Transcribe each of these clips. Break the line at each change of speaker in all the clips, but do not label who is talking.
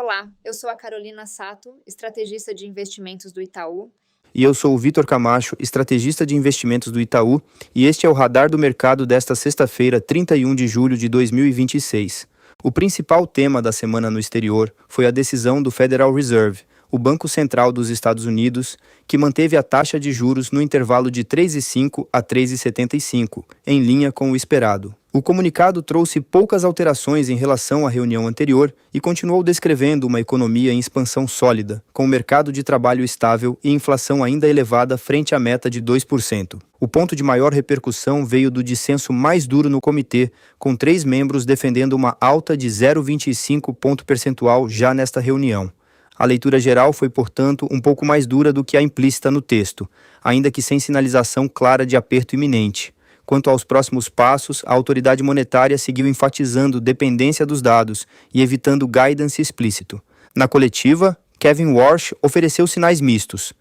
Olá, eu sou a Carolina Sato, estrategista de investimentos do Itaú.
E eu sou o Vitor Camacho, estrategista de investimentos do Itaú, e este é o Radar do Mercado desta sexta-feira, 31 de julho de 2026. O principal tema da semana no exterior foi a decisão do Federal Reserve, o Banco Central dos Estados Unidos, que manteve a taxa de juros no intervalo de 3,5 a 3,75, em linha com o esperado. O comunicado trouxe poucas alterações em relação à reunião anterior e continuou descrevendo uma economia em expansão sólida, com o mercado de trabalho estável e inflação ainda elevada frente à meta de 2%. O ponto de maior repercussão veio do dissenso mais duro no comitê, com 3 membros defendendo uma alta de 0,25 ponto percentual já nesta reunião. A leitura geral foi, portanto, um pouco mais dura do que a implícita no texto, ainda que sem sinalização clara de aperto iminente. Quanto aos próximos passos, a autoridade monetária seguiu enfatizando dependência dos dados e evitando guidance explícito. Na coletiva, Kevin Warsh ofereceu sinais mistos.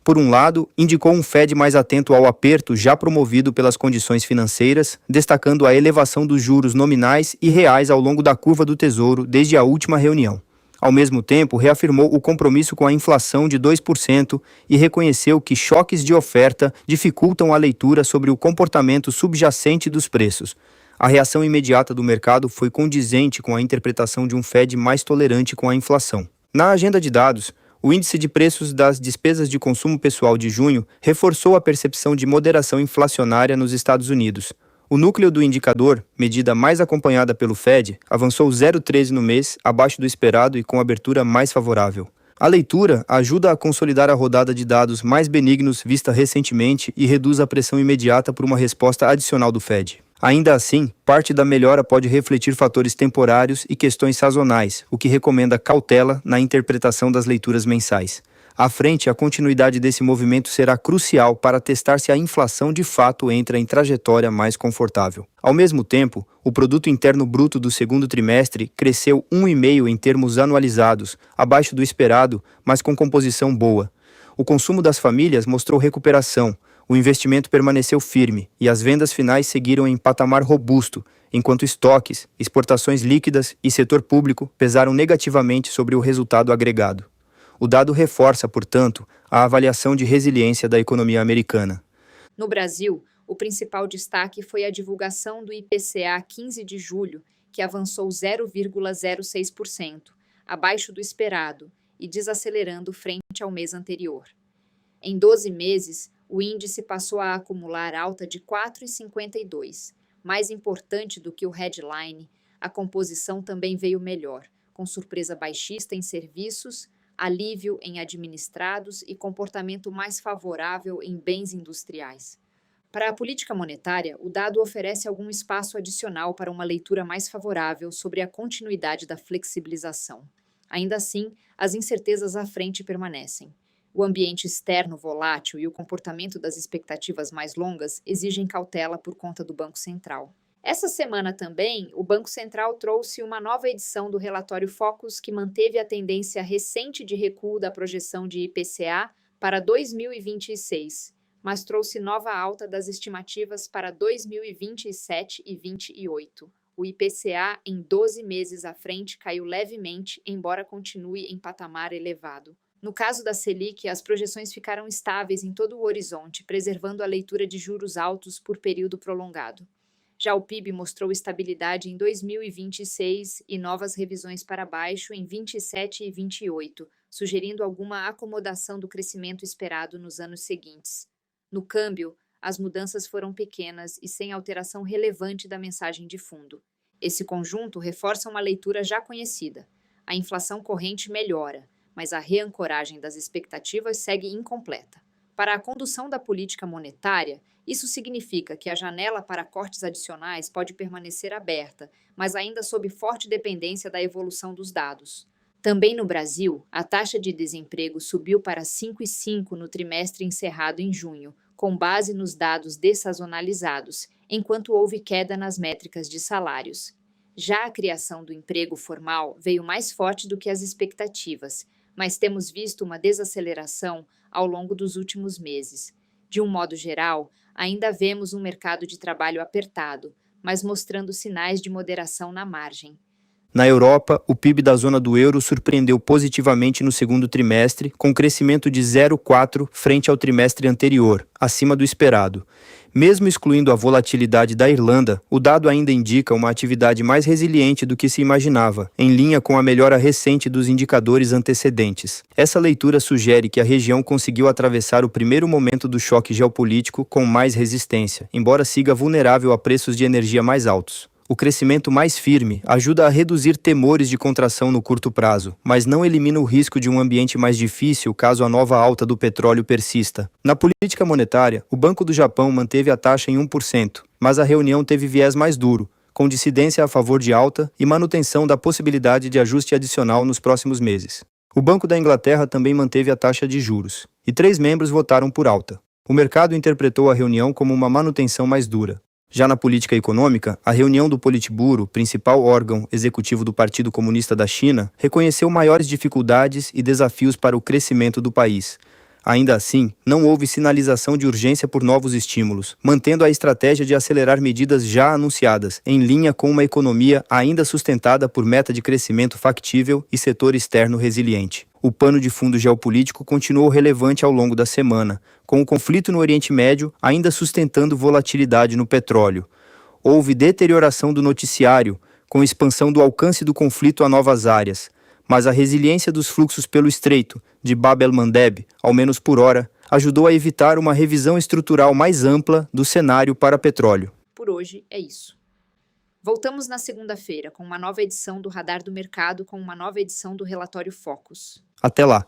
Por um lado, indicou um Fed mais atento ao aperto já promovido pelas condições financeiras, destacando a elevação dos juros nominais e reais ao longo da curva do Tesouro desde a última reunião. Ao mesmo tempo, reafirmou o compromisso com a inflação de 2% e reconheceu que choques de oferta dificultam a leitura sobre o comportamento subjacente dos preços. A reação imediata do mercado foi condizente com a interpretação de um Fed mais tolerante com a inflação. Na agenda de dados, o índice de preços das despesas de consumo pessoal de junho reforçou a percepção de moderação inflacionária nos Estados Unidos. O núcleo do indicador, medida mais acompanhada pelo Fed, avançou 0,13 no mês, abaixo do esperado e com abertura mais favorável. A leitura ajuda a consolidar a rodada de dados mais benignos vista recentemente e reduz a pressão imediata por uma resposta adicional do Fed. Ainda assim, parte da melhora pode refletir fatores temporários e questões sazonais, o que recomenda cautela na interpretação das leituras mensais. À frente, a continuidade desse movimento será crucial para testar se a inflação de fato entra em trajetória mais confortável. Ao mesmo tempo, o produto interno bruto do segundo trimestre cresceu 1,5% em termos anualizados, abaixo do esperado, mas com composição boa. O consumo das famílias mostrou recuperação, o investimento permaneceu firme e as vendas finais seguiram em patamar robusto, enquanto estoques, exportações líquidas e setor público pesaram negativamente sobre o resultado agregado. O dado reforça, portanto, a avaliação de resiliência da economia americana.
No Brasil, o principal destaque foi a divulgação do IPCA 15 de julho, que avançou 0,06%, abaixo do esperado e desacelerando frente ao mês anterior. Em 12 meses, o índice passou a acumular alta de 4,52%. Mais importante do que o headline, a composição também veio melhor, com surpresa baixista em serviços, alívio em administrados e comportamento mais favorável em bens industriais. Para a política monetária, o dado oferece algum espaço adicional para uma leitura mais favorável sobre a continuidade da flexibilização. Ainda assim, as incertezas à frente permanecem. O ambiente externo volátil e o comportamento das expectativas mais longas exigem cautela por conta do Banco Central. Essa semana também, o Banco Central trouxe uma nova edição do relatório Focus que manteve a tendência recente de recuo da projeção de IPCA para 2026, mas trouxe nova alta das estimativas para 2027 e 2028. O IPCA em 12 meses à frente caiu levemente, embora continue em patamar elevado. No caso da Selic, as projeções ficaram estáveis em todo o horizonte, preservando a leitura de juros altos por período prolongado. Já o PIB mostrou estabilidade em 2026 e novas revisões para baixo em 27 e 28, sugerindo alguma acomodação do crescimento esperado nos anos seguintes. No câmbio, as mudanças foram pequenas e sem alteração relevante da mensagem de fundo. Esse conjunto reforça uma leitura já conhecida. A inflação corrente melhora, mas a reancoragem das expectativas segue incompleta. Para a condução da política monetária, isso significa que a janela para cortes adicionais pode permanecer aberta, mas ainda sob forte dependência da evolução dos dados. Também no Brasil, a taxa de desemprego subiu para 5,5% no trimestre encerrado em junho, com base nos dados dessazonalizados, enquanto houve queda nas métricas de salários. Já a criação do emprego formal veio mais forte do que as expectativas, mas temos visto uma desaceleração ao longo dos últimos meses. De um modo geral, ainda vemos um mercado de trabalho apertado, mas mostrando sinais de moderação na margem.
Na Europa, o PIB da zona do euro surpreendeu positivamente no segundo trimestre, com crescimento de 0,4 frente ao trimestre anterior, acima do esperado. Mesmo excluindo a volatilidade da Irlanda, o dado ainda indica uma atividade mais resiliente do que se imaginava, em linha com a melhora recente dos indicadores antecedentes. Essa leitura sugere que a região conseguiu atravessar o primeiro momento do choque geopolítico com mais resistência, embora siga vulnerável a preços de energia mais altos. O crescimento mais firme ajuda a reduzir temores de contração no curto prazo, mas não elimina o risco de um ambiente mais difícil caso a nova alta do petróleo persista. Na política monetária, o Banco do Japão manteve a taxa em 1%, mas a reunião teve viés mais duro, com dissidência a favor de alta e manutenção da possibilidade de ajuste adicional nos próximos meses. O Banco da Inglaterra também manteve a taxa de juros, e 3 membros votaram por alta. O mercado interpretou a reunião como uma manutenção mais dura. Já na política econômica, a reunião do Politburo, principal órgão executivo do Partido Comunista da China, reconheceu maiores dificuldades e desafios para o crescimento do país. Ainda assim, não houve sinalização de urgência por novos estímulos, mantendo a estratégia de acelerar medidas já anunciadas, em linha com uma economia ainda sustentada por meta de crescimento factível e setor externo resiliente. O pano de fundo geopolítico continuou relevante ao longo da semana, com o conflito no Oriente Médio ainda sustentando volatilidade no petróleo. Houve deterioração do noticiário, com expansão do alcance do conflito a novas áreas, mas a resiliência dos fluxos pelo estreito de Bab el-Mandeb, ao menos por hora, ajudou a evitar uma revisão estrutural mais ampla do cenário para petróleo.
Por hoje é isso. Voltamos na segunda-feira com uma nova edição do Radar do Mercado, com uma nova edição do Relatório Focus.
Até lá!